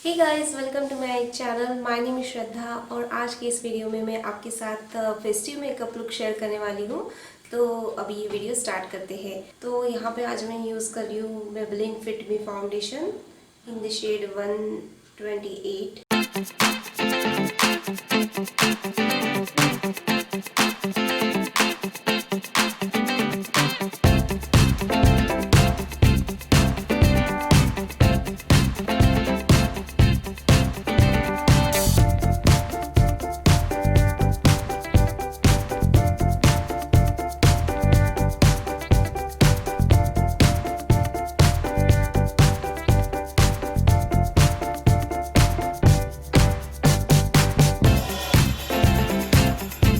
Hey guys, welcome to my channel. My name is Shraddha और आज के इस वीडियो में मैं आपके साथ फेस्टिव मेकअप लुक शेयर करने वाली हूँ। तो अभी ये वीडियो स्टार्ट करते हैं। तो यहाँ पे आज मैं यूज़ कर रही हूँ Maybelline fit me foundation in the shade 128।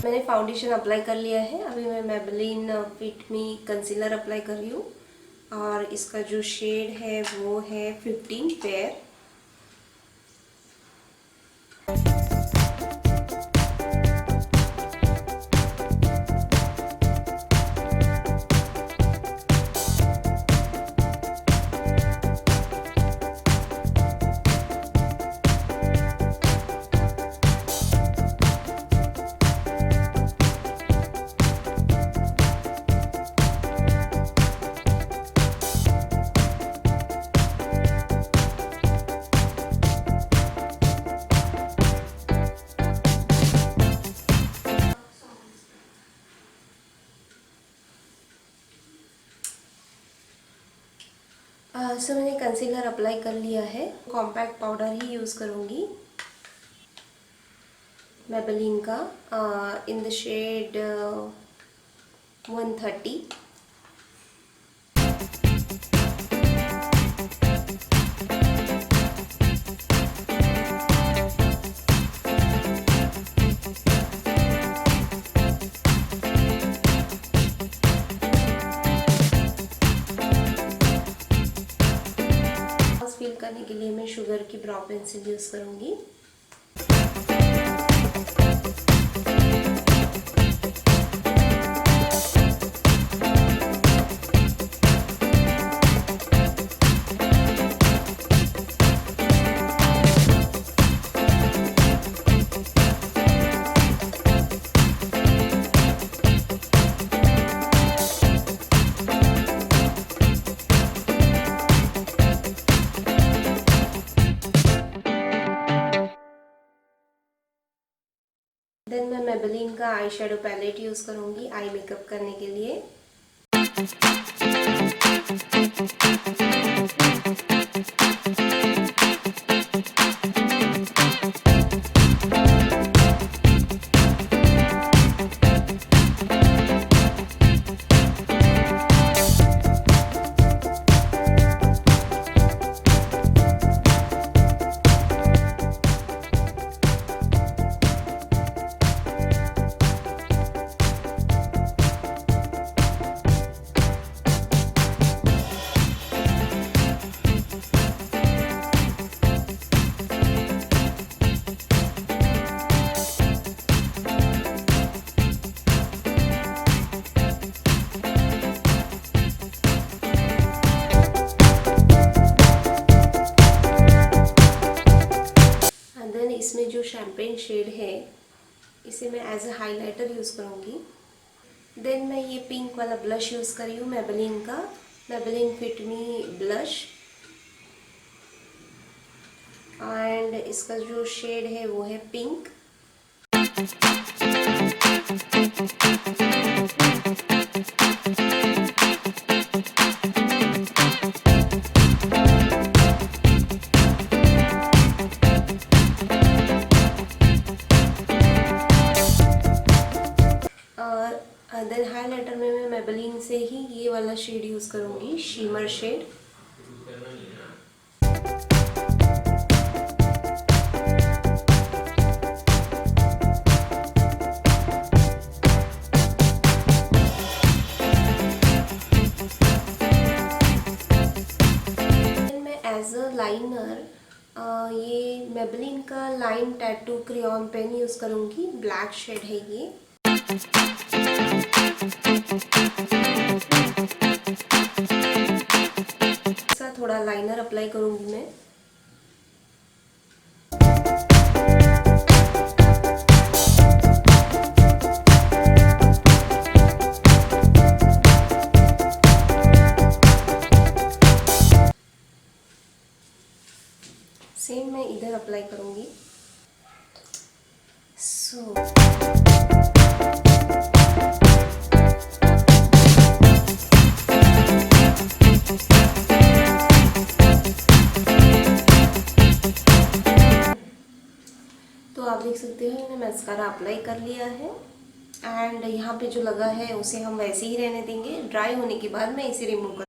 मैंने फाउंडेशन अप्लाई कर लिया है। अभी मैं Maybelline fit me concealer apply कर रही हूँ और इसका जो शेड है वो है 15 फेयर। सो मैंने कंसीलर अप्लाई कर लिया है। कॉम्पैक्ट पाउडर ही यूज़ करूँगी मेबेलिन का इन द शेड 130। फिल करने के लिए मैं शुगर की ब्राउ पेंसिल यूज़ करूँगी। देन मैं मेबेलिन का आई शेडो पैलेट यूज़ करूँगी आई मेकअप करने के लिए। इसमें जो शैम्पेन शेड है इसे मैं एज अ हाइलाइटर यूज़ करूँगी। देन मैं ये पिंक वाला ब्लश यूज़ कर रही हूँ मेबेलिन का, Maybelline fit me blush, and इसका जो शेड है वो है पिंक। देन हाइलाइटर में मैं मेबेलिन से ही ये वाला शेड यूज़ करूँगी, शिमर शेड। मैं एज अ लाइनर ये मेबेलिन का line tattoo crayon pen use करूँगी, ब्लैक शेड है ये। थोड़ा लाइनर अप्लाई करूंगी मैं। सेम मैं इधर अप्लाई करूँगी। सो तो आप देख सकते हो मैंने मस्कारा अप्लाई कर लिया है एंड यहाँ पे जो लगा है उसे हम वैसे ही रहने देंगे। ड्राई होने के बाद मैं इसे रिमूव कर